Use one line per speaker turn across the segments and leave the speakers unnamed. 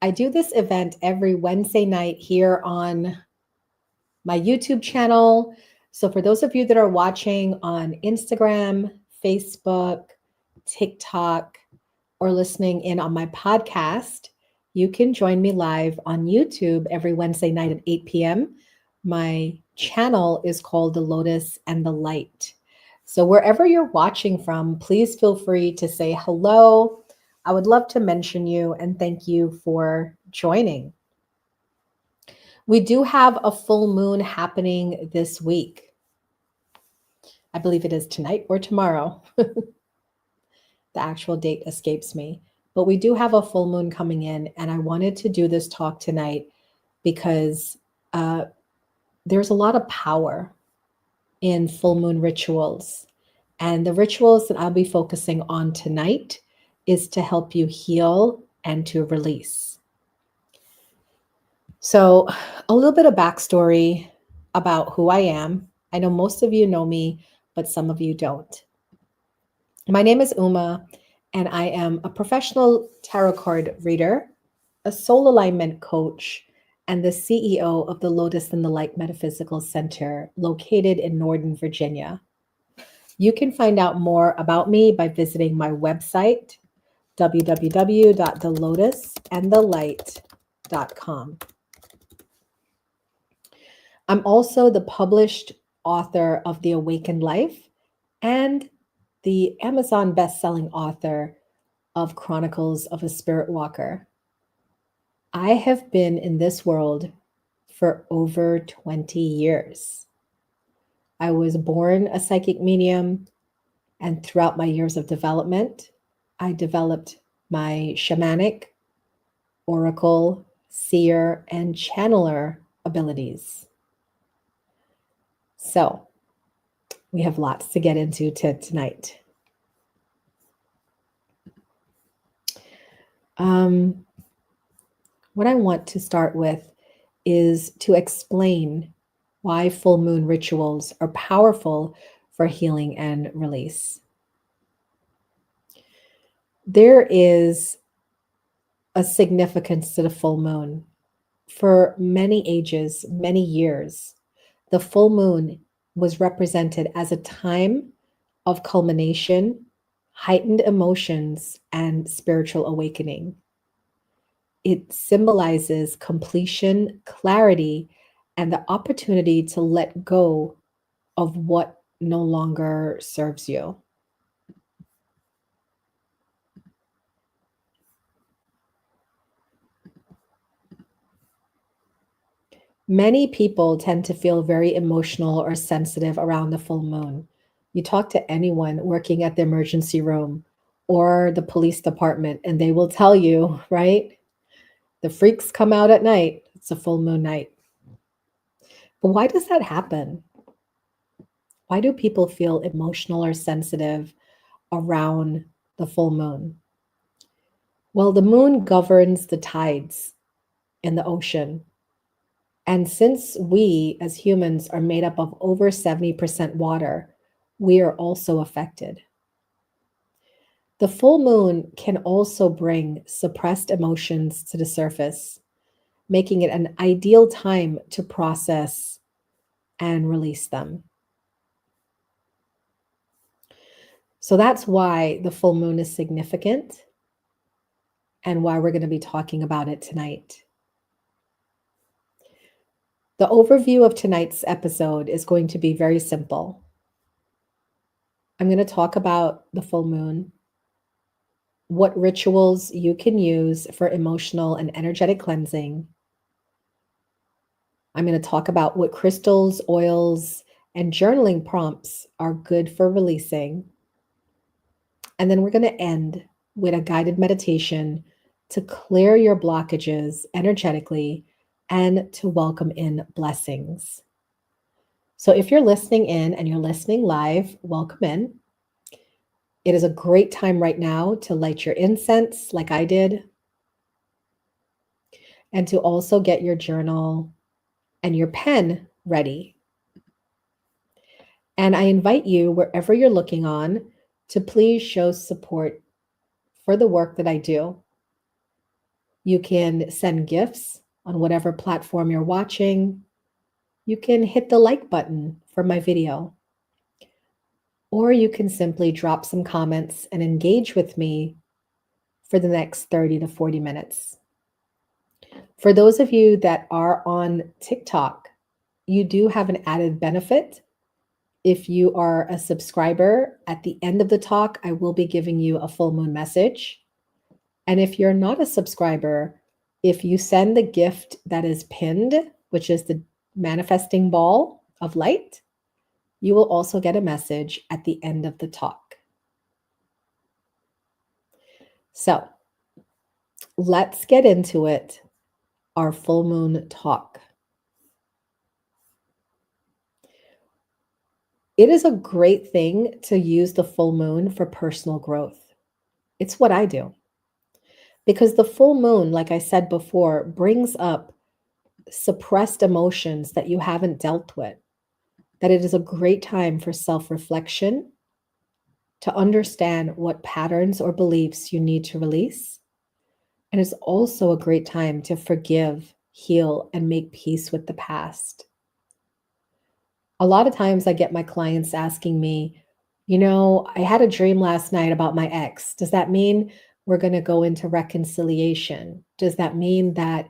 I do this event every Wednesday night here on my YouTube channel. So, for those of you that are watching on Instagram, Facebook, TikTok, or listening in on my podcast, you can join me live on YouTube every Wednesday night at 8 p.m. My channel is called The Lotus and the Light. So, wherever you're watching from, please feel free to say hello. I would love to mention you and thank you for joining. We do have a full moon happening this week. I believe it is tonight or tomorrow. The actual date escapes me. But we do have a full moon coming in, and I wanted to do this talk tonight because there's a lot of power in full moon rituals. And the rituals that I'll be focusing on tonight is to help you heal and to release. So, a little bit of backstory about who I am. I know most of you know me, but some of you don't. My name is Uma, and I am a professional tarot card reader, a soul alignment coach, and the CEO of the Lotus and the Light Metaphysical Center located in Northern Virginia. You can find out more about me by visiting my website, www.thelotusandthelight.com. I'm also the published author of The Awakened Life and the Amazon best-selling author of Chronicles of a Spirit Walker. I have been in this world for over 20 years. I was born a psychic medium, and throughout my years of development, I developed my shamanic, oracle, seer, and channeler abilities. So, we have lots to get into tonight. What I want to start with is to explain why full moon rituals are powerful for healing and release. There is a significance to the full moon. For many ages, many years, the full moon was represented as a time of culmination, heightened emotions, and spiritual awakening. It symbolizes completion, clarity, and the opportunity to let go of what no longer serves you. Many people tend to feel very emotional or sensitive around the full moon. You talk to anyone working at the emergency room or the police department, and they will tell you, right? The freaks come out at night. It's a full moon night. But why does that happen? Why do people feel emotional or sensitive around the full moon? Well, the moon governs the tides in the ocean. And since we as humans are made up of over 70% water, we are also affected. The full moon can also bring suppressed emotions to the surface, making it an ideal time to process and release them. So that's why the full moon is significant and why we're going to be talking about it tonight. The overview of tonight's episode is going to be very simple. I'm going to talk about the full moon, what rituals you can use for emotional and energetic cleansing. I'm going to talk about what crystals, oils, and journaling prompts are good for releasing. And then we're going to end with a guided meditation to clear your blockages energetically and to welcome in blessings. So if you're listening in and you're listening live, welcome in. It is a great time right now to light your incense like I did, and to also get your journal and your pen ready. And I invite you, wherever you're looking on, to please show support for the work that I do. You can send gifts on whatever platform you're watching. You can hit the like button for my video, or you can simply drop some comments and engage with me for the next 30 to 40 minutes. For those of you that are on TikTok, you do have an added benefit. If you are a subscriber, at the end of the talk, I will be giving you a full moon message. And if you're not a subscriber, if you send the gift that is pinned, which is the manifesting ball of light, you will also get a message at the end of the talk. So let's get into it, our full moon talk. It is a great thing to use the full moon for personal growth. It's what I do. Because the full moon, like I said before, brings up suppressed emotions that you haven't dealt with, that it is a great time for self-reflection, to understand what patterns or beliefs you need to release. And it's also a great time to forgive, heal, and make peace with the past. A lot of times I get my clients asking me, I had a dream last night about my ex. Does that mean we're going to go into reconciliation? Does that mean that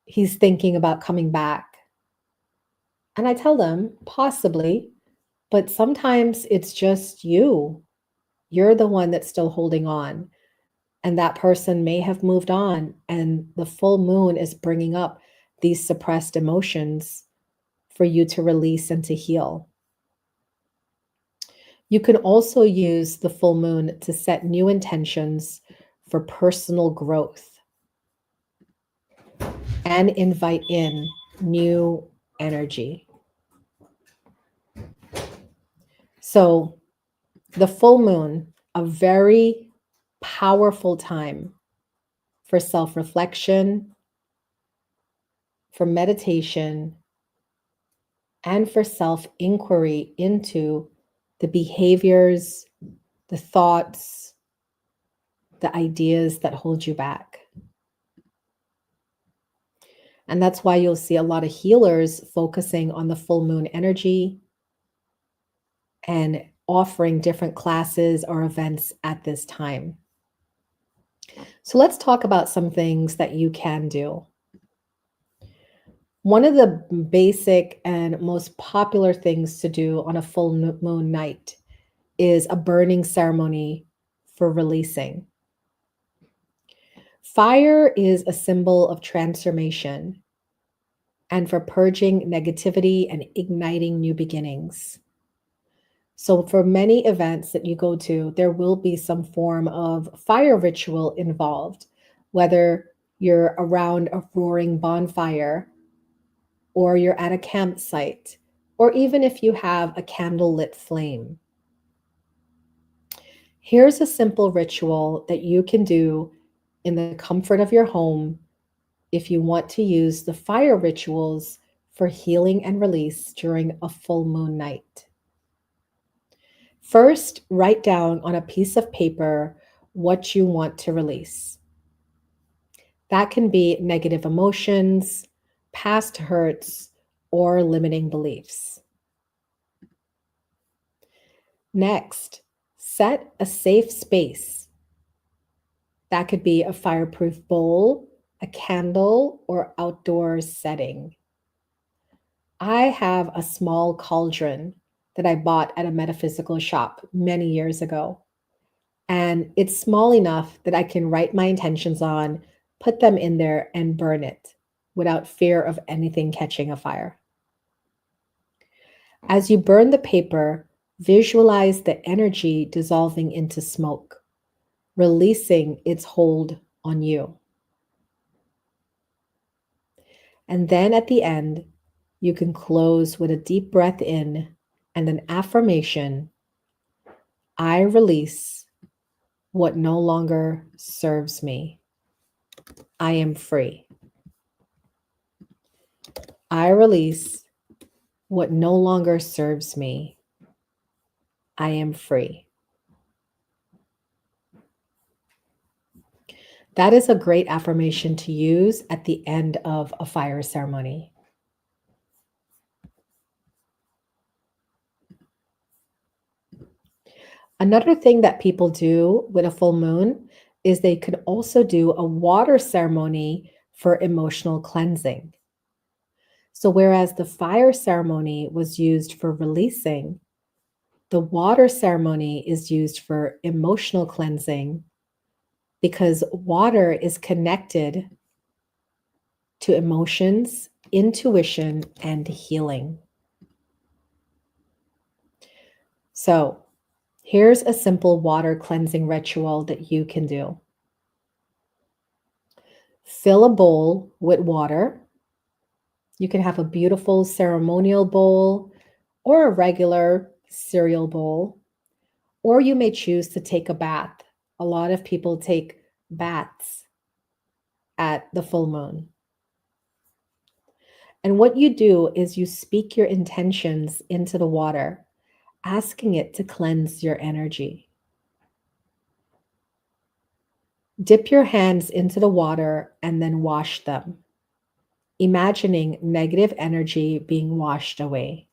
he's thinking about coming back? And I tell them, possibly, but sometimes it's just you. You're the one that's still holding on. And that person may have moved on. And the full moon is bringing up these suppressed emotions for you to release and to heal. You can also use the full moon to set new intentions for personal growth and invite in new energy. So the full moon, a very powerful time for self-reflection, for meditation, and for self-inquiry into the behaviors, the thoughts, the ideas that hold you back. And that's why you'll see a lot of healers focusing on the full moon energy and offering different classes or events at this time. So let's talk about some things that you can do. One of the basic and most popular things to do on a full moon night is a burning ceremony for releasing. Fire is a symbol of transformation and for purging negativity and igniting new beginnings. So for many events that you go to, there will be some form of fire ritual involved, whether you're around a roaring bonfire, or you're at a campsite, or even if you have a candlelit flame. Here's a simple ritual that you can do in the comfort of your home if you want to use the fire rituals for healing and release during a full moon night. First, write down on a piece of paper what you want to release. That can be negative emotions, past hurts, or limiting beliefs. Next, set a safe space. That could be a fireproof bowl, a candle, or outdoor setting. I have a small cauldron that I bought at a metaphysical shop many years ago. And it's small enough that I can write my intentions on, put them in there, and burn it without fear of anything catching a fire. As you burn the paper, visualize the energy dissolving into smoke, releasing its hold on you. And then at the end, you can close with a deep breath in and an affirmation: I release what no longer serves me. I am free. I release what no longer serves me. I am free. That is a great affirmation to use at the end of a fire ceremony. Another thing that people do with a full moon is they could also do a water ceremony for emotional cleansing. So, whereas the fire ceremony was used for releasing, the water ceremony is used for emotional cleansing because water is connected to emotions, intuition, and healing. So, here's a simple water cleansing ritual that you can do. Fill a bowl with water. You can have a beautiful ceremonial bowl or a regular cereal bowl, or you may choose to take a bath. A lot of people take baths at the full moon. And what you do is you speak your intentions into the water, asking it to cleanse your energy. Dip your hands into the water and then wash them, imagining negative energy being washed away.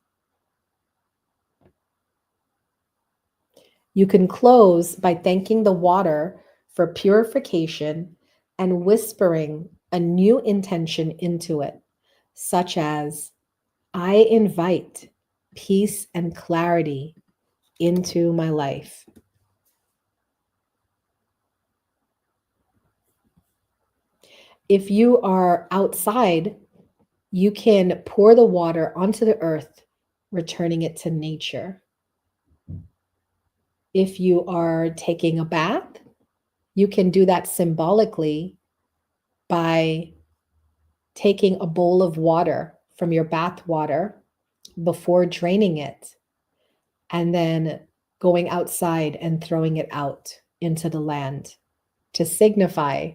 You can close by thanking the water for purification and whispering a new intention into it, such as, I invite peace and clarity into my life. If you are outside, you can pour the water onto the earth, returning it to nature. If you are taking a bath, you can do that symbolically by taking a bowl of water from your bath water before draining it, and then going outside and throwing it out into the land to signify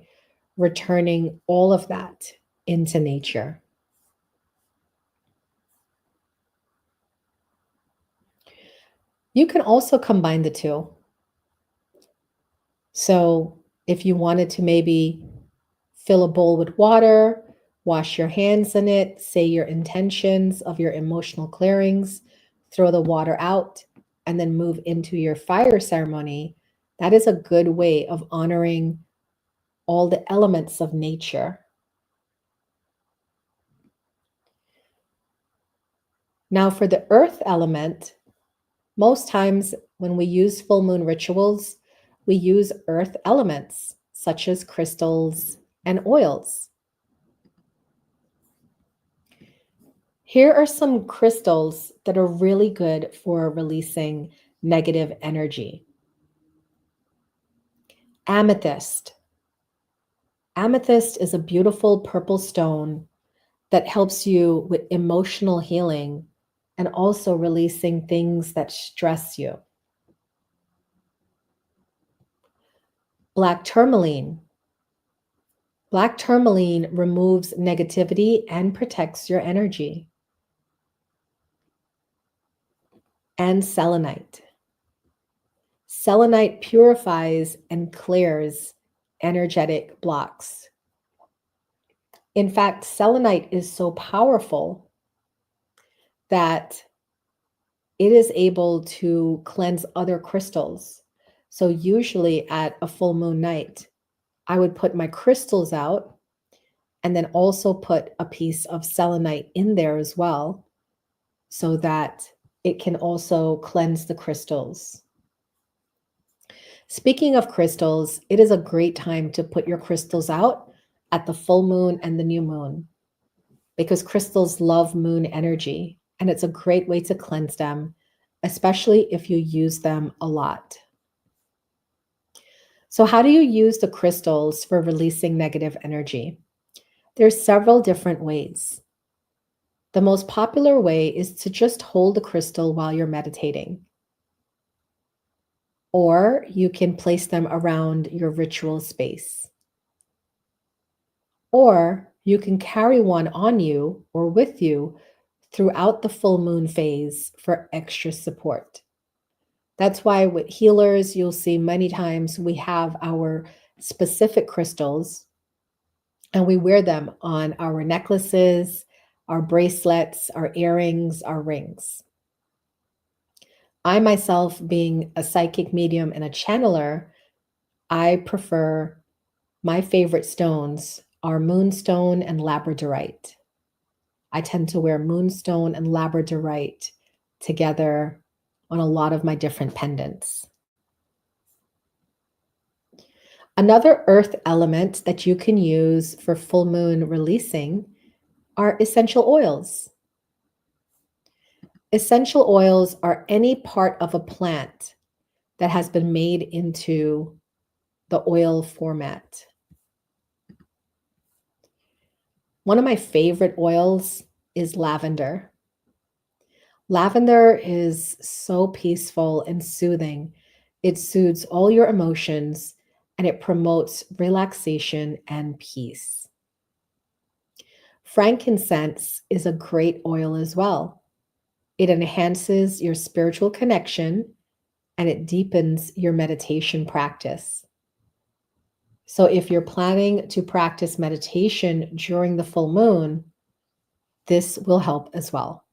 returning all of that into nature. You can also combine the two. So if you wanted to maybe fill a bowl with water, wash your hands in it, say your intentions of your emotional clearings, throw the water out, and then move into your fire ceremony, that is a good way of honoring all the elements of nature. Now, for the earth element, most times when we use full moon rituals, we use earth elements such as crystals and oils. Here are some crystals that are really good for releasing negative energy. Amethyst. Amethyst is a beautiful purple stone that helps you with emotional healing and also releasing things that stress you. Black tourmaline. Black tourmaline removes negativity and protects your energy. And selenite. Selenite purifies and clears energetic blocks. In fact, selenite is so powerful that it is able to cleanse other crystals. So usually at a full moon night, I would put my crystals out and then also put a piece of selenite in there as well, so that it can also cleanse the crystals. Speaking of crystals, it is a great time to put your crystals out at the full moon and the new moon because crystals love moon energy, and it's a great way to cleanse them, especially if you use them a lot. So how do you use the crystals for releasing negative energy? There's several different ways. The most popular way is to just hold the crystal while you're meditating. Or you can place them around your ritual space. Or you can carry one on you or with you throughout the full moon phase for extra support. That's why with healers, you'll see many times we have our specific crystals, and we wear them on our necklaces, our bracelets, our earrings, our rings. I myself, being a psychic medium and a channeler, I prefer my favorite stones are moonstone and labradorite. I tend to wear moonstone and labradorite together on a lot of my different pendants. Another earth element that you can use for full moon releasing are essential oils. Essential oils are any part of a plant that has been made into the oil format. One of my favorite oils is lavender. Lavender is so peaceful and soothing. It soothes all your emotions and it promotes relaxation and peace. Frankincense is a great oil as well. It enhances your spiritual connection and it deepens your meditation practice. So, if you're planning to practice meditation during the full moon, this will help as well.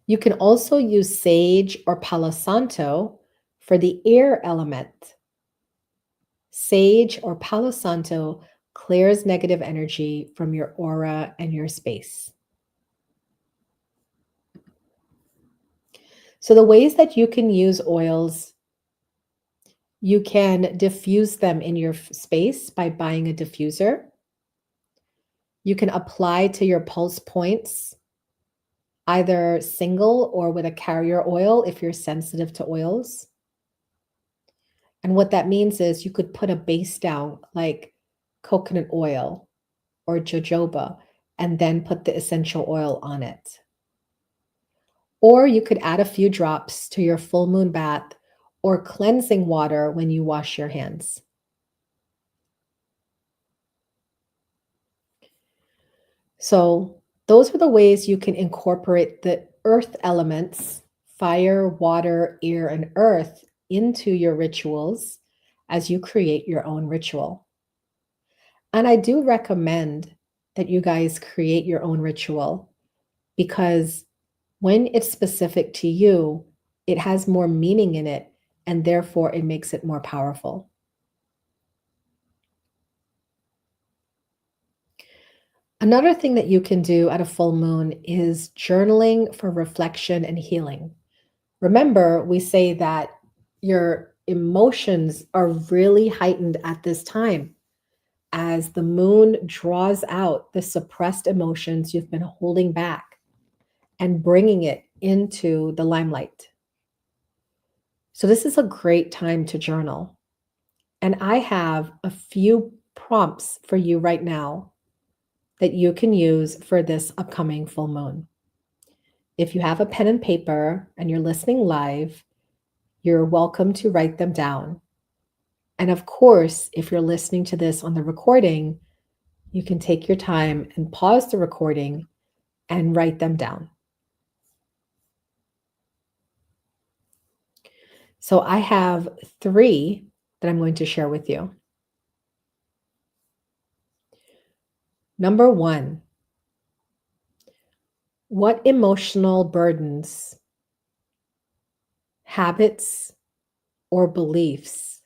You can also use sage or palo santo for the air element. Sage or palo santo clears negative energy from your aura and your space. So, the ways that you can use oils, you can diffuse them in your space by buying a diffuser. You can apply to your pulse points, either single or with a carrier oil if you're sensitive to oils. And what that means is you could put a base down like coconut oil or jojoba and then put the essential oil on it. Or you could add a few drops to your full moon bath or cleansing water when you wash your hands. So, those are the ways you can incorporate the earth elements, fire, water, air, and earth, into your rituals as you create your own ritual. And I do recommend that you guys create your own ritual because when it's specific to you, it has more meaning in it, and therefore it makes it more powerful. Another thing that you can do at a full moon is journaling for reflection and healing. Remember, we say that your emotions are really heightened at this time as the moon draws out the suppressed emotions you've been holding back and bringing it into the limelight. So, this is a great time to journal. And I have a few prompts for you right now that you can use for this upcoming full moon. If you have a pen and paper and you're listening live, you're welcome to write them down. And of course, if you're listening to this on the recording, you can take your time and pause the recording and write them down. So I have 3 that I'm going to share with you. Number 1, what emotional burdens, habits, or beliefs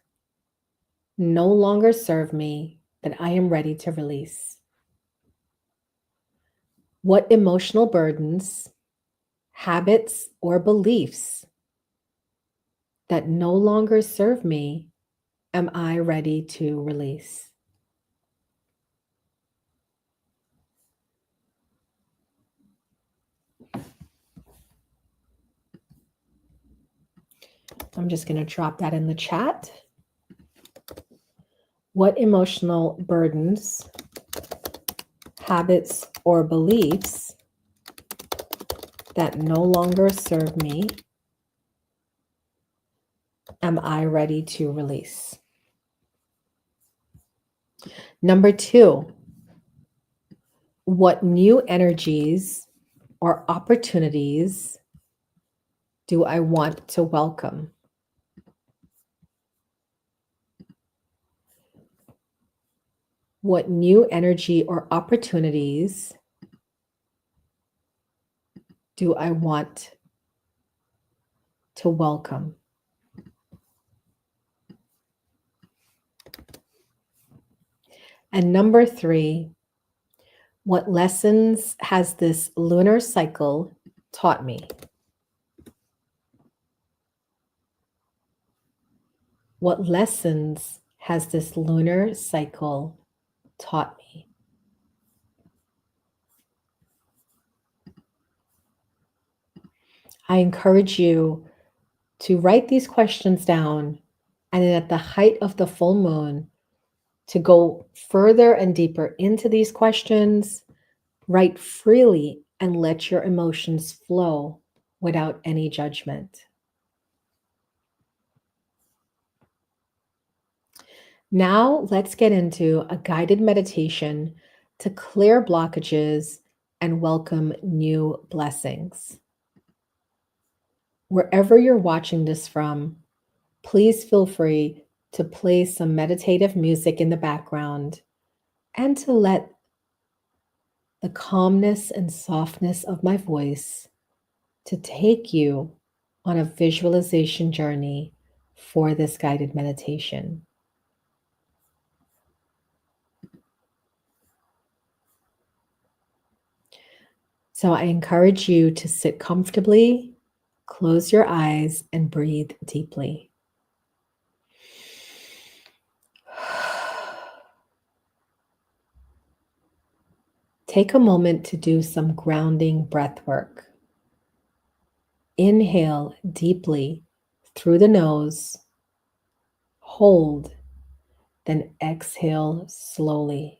no longer serve me that I am ready to release? What emotional burdens, habits, or beliefs that no longer serve me am I ready to release? I'm just going to drop that in the chat. What emotional burdens, habits, or beliefs that no longer serve me am I ready to release? Number 2, what new energies or opportunities do I want to welcome? What new energy or opportunities do I want to welcome? And number 3, what lessons has this lunar cycle taught me? What lessons has this lunar cycle taught me? I encourage you to write these questions down, and then at the height of the full moon, to go further and deeper into these questions, write freely, and let your emotions flow without any judgment. Now, let's get into a guided meditation to clear blockages and welcome new blessings. Wherever you're watching this from, please feel free to play some meditative music in the background and to let the calmness and softness of my voice to take you on a visualization journey for this guided meditation. So I encourage you to sit comfortably, close your eyes, and breathe deeply. Take a moment to do some grounding breath work. Inhale deeply through the nose, hold, then exhale slowly.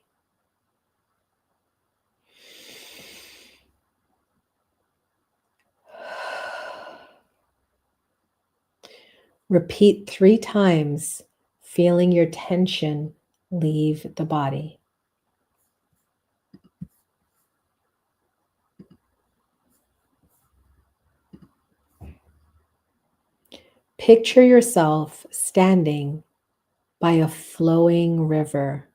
Repeat 3 times, feeling your tension leave the body. Picture yourself standing by a flowing river.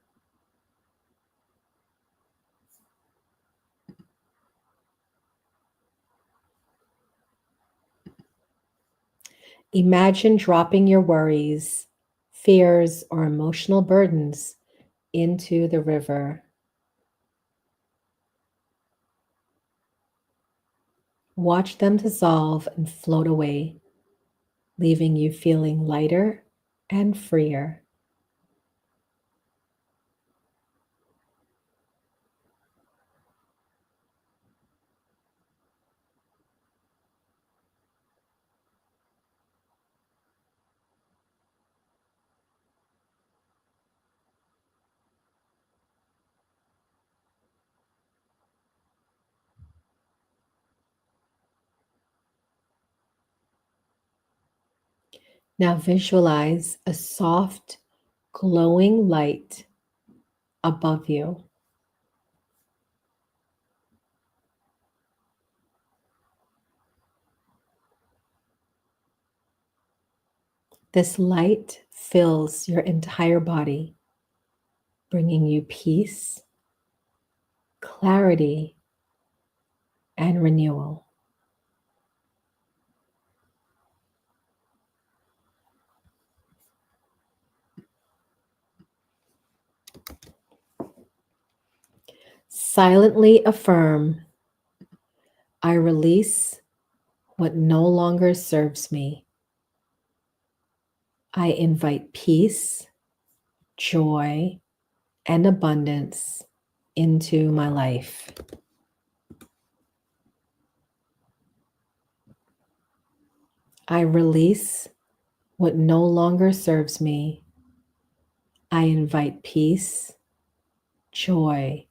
Imagine dropping your worries, fears, or emotional burdens into the river. Watch them dissolve and float away, leaving you feeling lighter and freer. Now visualize a soft, glowing light above you. This light fills your entire body, bringing you peace, clarity, and renewal. Silently affirm, I release what no longer serves me. I invite peace, joy, and abundance into my life. I release what no longer serves me. I invite peace, joy,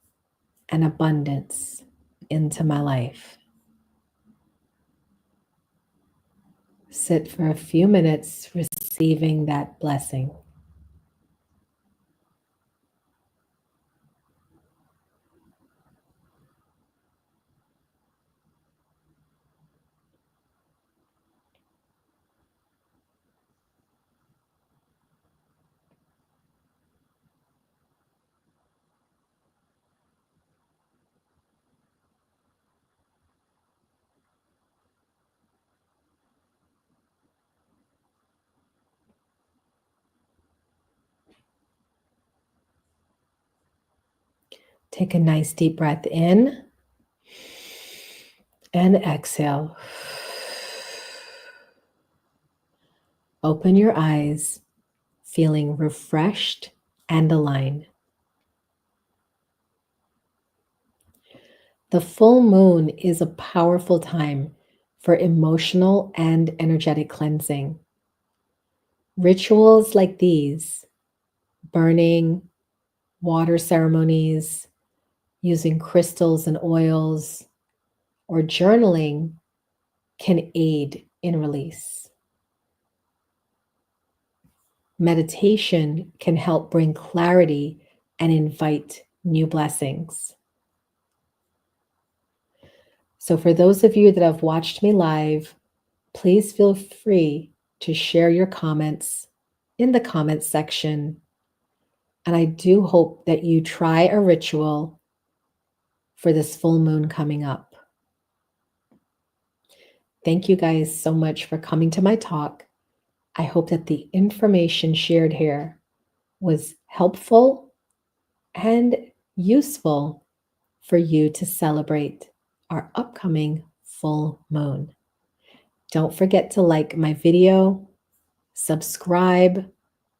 and abundance into my life. Sit for a few minutes receiving that blessing. Take a nice deep breath in and exhale. Open your eyes, feeling refreshed and aligned. The full moon is a powerful time for emotional and energetic cleansing. Rituals like these, burning, water ceremonies, using crystals and oils, or journaling can aid in release. Meditation can help bring clarity and invite new blessings. So, for those of you that have watched me live, please feel free to share your comments in the comments section. And I do hope that you try a ritual for this full moon coming up. Thank you guys so much for coming to my talk. I hope that the information shared here was helpful and useful for you to celebrate our upcoming full moon. Don't forget to like my video, subscribe,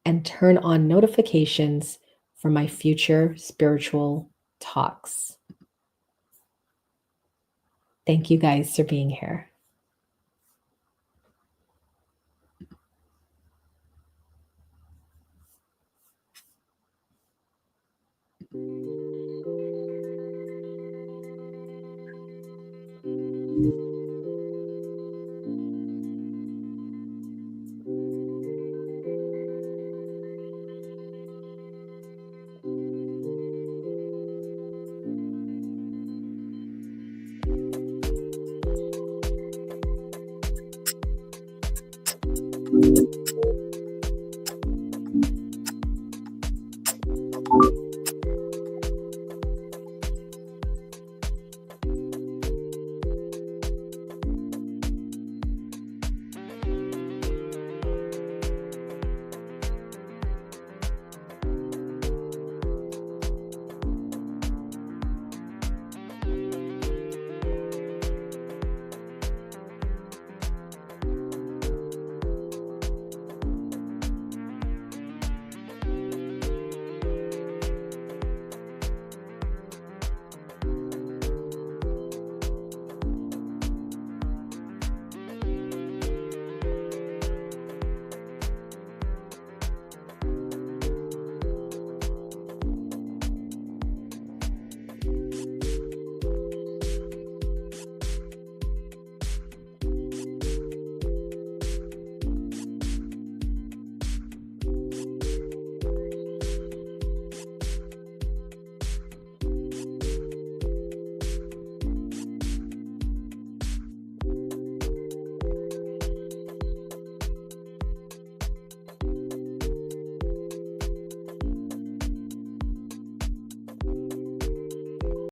and turn on notifications for my future spiritual talks. Thank you guys for being here.